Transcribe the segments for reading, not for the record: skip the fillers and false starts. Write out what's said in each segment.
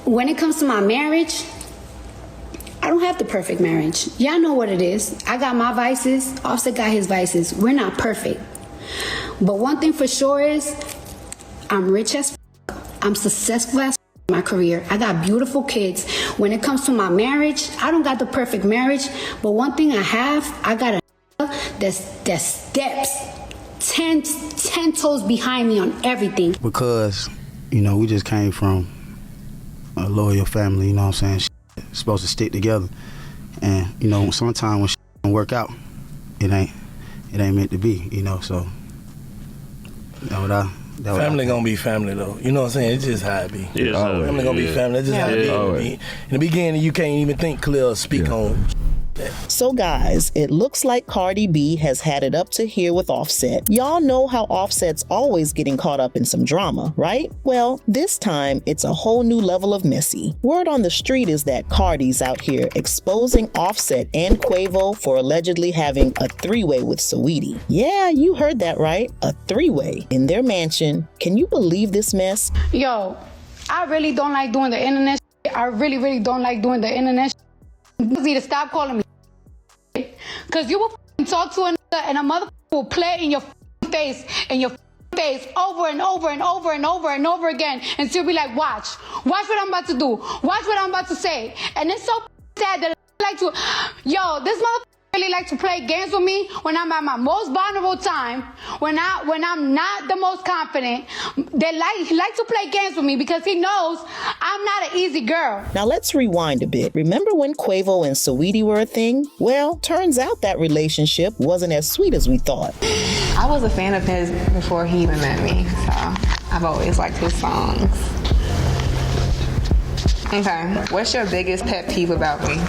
when it comes to my marriage, I don't have the perfect marriage. Y'all know what it is. I got my vices. Offset got his vices. We're not perfect. But one thing for sure is I'm rich as I'm successful as in my career. I got beautiful kids. When it comes to my marriage, I don't got the perfect marriage. But one thing I got a that steps 10 toes behind me on everything. Because, we just came from a loyal family, you know what I'm saying? It's supposed to stick together. And, sometimes when don't work out, it ain't meant to be, so family gonna be family though. You know what I'm saying? It's just how it be. Yeah, family gonna be family. That's just how it be. In the beginning, you can't even think clear or speak on. So guys, it looks like Cardi B has had it up to here with Offset. Y'all know how Offset's always getting caught up in some drama, right? Well, this time it's a whole new level of messy. Word on the street is that Cardi's out here exposing Offset and Quavo for allegedly having a three-way with Saweetie. Yeah, you heard that right. A three-way in their mansion. Can you believe this mess? Yo, I really don't like doing the internet shit. I really, really don't like doing the internet shit. You need to stop calling me. Because you will talk to a nigga and a motherfucker will play in your face over and over and over and over and over again until you be like, watch what I'm about to do, watch what I'm about to say. And it's so sad that I like to, this motherfucker really like to play games with me when I'm at my most vulnerable time, when I'm not the most confident. He likes to play games with me because he knows I'm not an easy girl. Now let's rewind a bit. Remember when Quavo and Saweetie were a thing? Well, turns out that relationship wasn't as sweet as we thought. I was a fan of his before he even met me, so I've always liked his songs. Okay, what's your biggest pet peeve about me?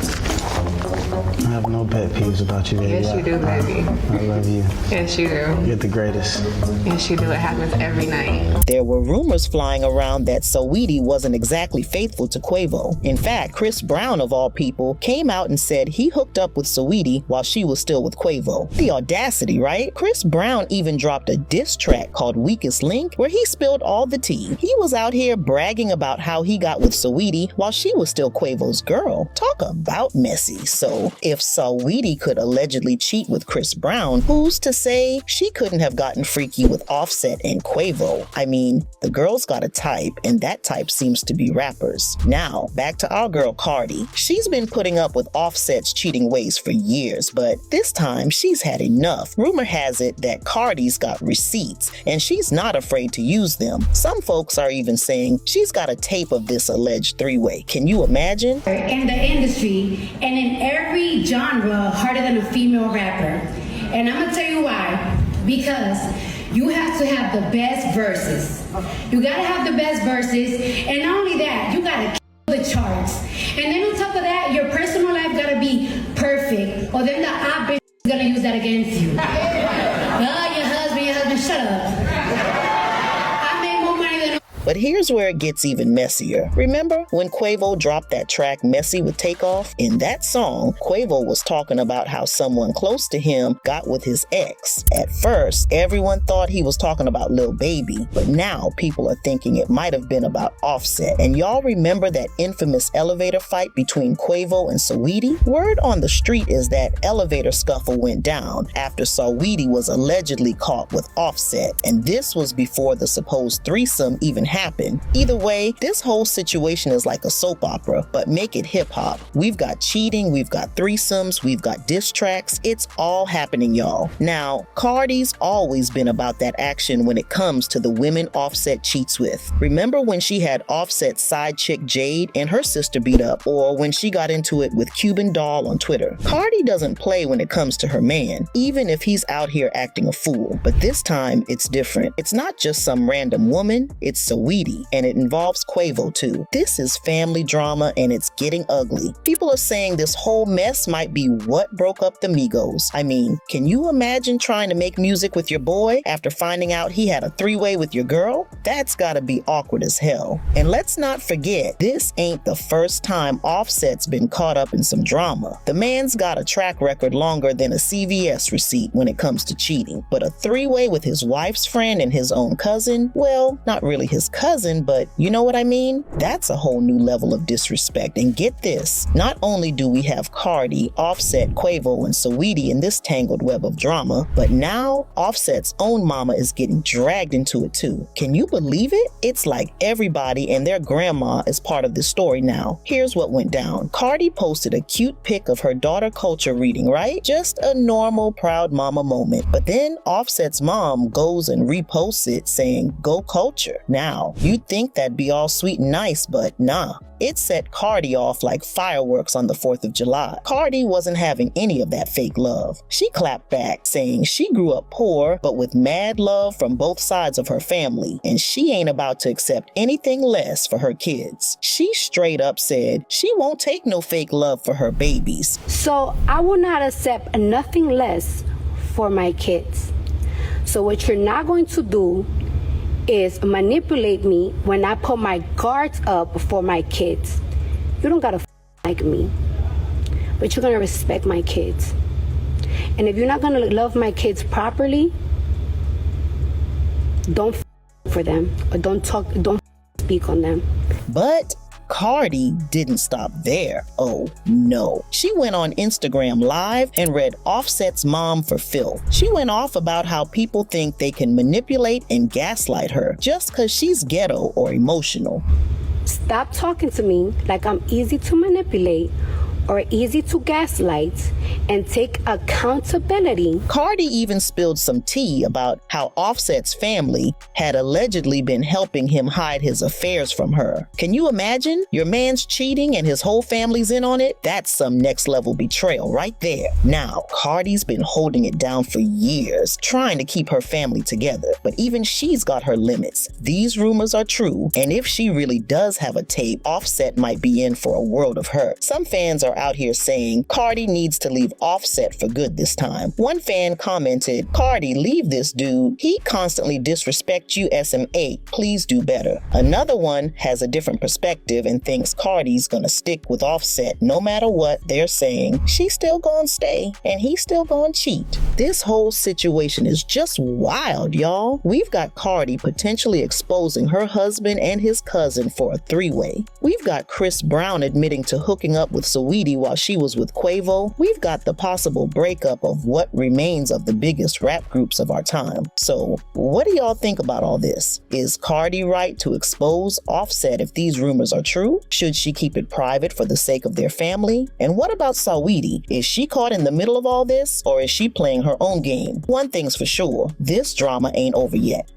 I have no pet peeves about you, baby. Yes, you do, baby. I love you. Yes, you do. You're the greatest. Yes, you do. It happens every night. There were rumors flying around that Saweetie wasn't exactly faithful to Quavo. In fact, Chris Brown, of all people, came out and said he hooked up with Saweetie while she was still with Quavo. The audacity, right? Chris Brown even dropped a diss track called Weakest Link where he spilled all the tea. He was out here bragging about how he got with Saweetie while she was still Quavo's girl. Talk about messy. So, if Saweetie could allegedly cheat with Chris Brown, who's to say she couldn't have gotten freaky with Offset and Quavo? I mean, the girl's got a type, and that type seems to be rappers. Now, back to our girl Cardi. She's been putting up with Offset's cheating ways for years, but this time she's had enough. Rumor has it that Cardi's got receipts, and she's not afraid to use them. Some folks are even saying she's got a tape of this alleged three-way. Can you imagine? In the industry, and in every genre, harder than a female rapper. And I'm gonna tell you why. Because you have to have the best verses. You gotta have the best verses, and not only that, you gotta kill the charts. And then on top of that, your personal life gotta be perfect, or then the op bitch is gonna use that against you. Oh, your husband, shut up. I made more money than. But here's where it gets even messier. Remember when Quavo dropped that track Messy with Takeoff? In that song, Quavo was talking about how someone close to him got with his ex. At first, everyone thought he was talking about Lil Baby, but now people are thinking it might have been about Offset. And y'all remember that infamous elevator fight between Quavo and Saweetie? Word on the street is that elevator scuffle went down after Saweetie was allegedly caught with Offset, and this was before the supposed threesome even happened. Either way, this whole situation is like a soap opera, but make it hip-hop. We've got cheating, we've got threesomes, we've got diss tracks. It's all happening, y'all. Now, Cardi's always been about that action when it comes to the women Offset cheats with. Remember when she had Offset's side chick Jade and her sister beat up, or when she got into it with Cuban Doll on Twitter? Cardi doesn't play when it comes to her man, even if he's out here acting a fool. But this time, it's different. It's not just some random woman, it's Saweetie, and it involves Quavo too. This is family drama and it's getting ugly. People are saying this whole mess might be what broke up the Migos. I mean, can you imagine trying to make music with your boy after finding out he had a three-way with your girl? That's gotta be awkward as hell. And let's not forget, this ain't the first time Offset's been caught up in some drama. The man's got a track record longer than a CVS receipt when it comes to cheating. But a three-way with his wife's friend and his own cousin? Well, not really his cousin, but you know what I mean? That's a whole new level of disrespect. And get this, not only do we have Cardi, Offset, Quavo, and Saweetie in this tangled web of drama, but now Offset's own mama is getting dragged into it too. Can you believe it? It's like everybody and their grandma is part of this story now. Here's what went down. Cardi posted a cute pic of her daughter Culture reading, right? Just a normal proud mama moment. But then Offset's mom goes and reposts it saying, "Go Culture." Now, you'd think that'd be all sweet and nice, but nah. It set Cardi off like fireworks on the 4th of July. Cardi wasn't having any of that fake love. She clapped back, saying she grew up poor, but with mad love from both sides of her family, and she ain't about to accept anything less for her kids. She straight up said she won't take no fake love for her babies. So I will not accept nothing less for my kids. So what you're not going to do is manipulate me when I put my guards up for my kids. You don't gotta like me, but you're gonna respect my kids. And if you're not gonna love my kids properly, don't for them, or don't speak on them. But Cardi didn't stop there. Oh no. She went on Instagram Live and read Offset's mom for filth. She went off about how people think they can manipulate and gaslight her just because she's ghetto or emotional. Stop talking to me like I'm easy to manipulate or easy to gaslight, and take accountability. Cardi even spilled some tea about how Offset's family had allegedly been helping him hide his affairs from her. Can you imagine? Your man's cheating and his whole family's in on it? That's some next level betrayal right there. Now, Cardi's been holding it down for years, trying to keep her family together, but even she's got her limits. These rumors are true, and if she really does have a tape, Offset might be in for a world of hurt. Some fans are out here saying Cardi needs to leave Offset for good this time. One fan commented, "Cardi, leave this dude. He constantly disrespects you SMA. Please do better." Another one has a different perspective and thinks Cardi's gonna stick with Offset no matter what they're saying. She's still gonna stay and he's still gonna cheat. This whole situation is just wild, y'all. We've got Cardi potentially exposing her husband and his cousin for a three-way. We've got Chris Brown admitting to hooking up with Saweetie while she was with Quavo. We've got the possible breakup of what remains of the biggest rap groups of our time. So, what do y'all think about all this? Is Cardi right to expose Offset if these rumors are true? Should she keep it private for the sake of their family? And what about Saweetie? Is she caught in the middle of all this, or is she playing her own game? One thing's for sure, this drama ain't over yet.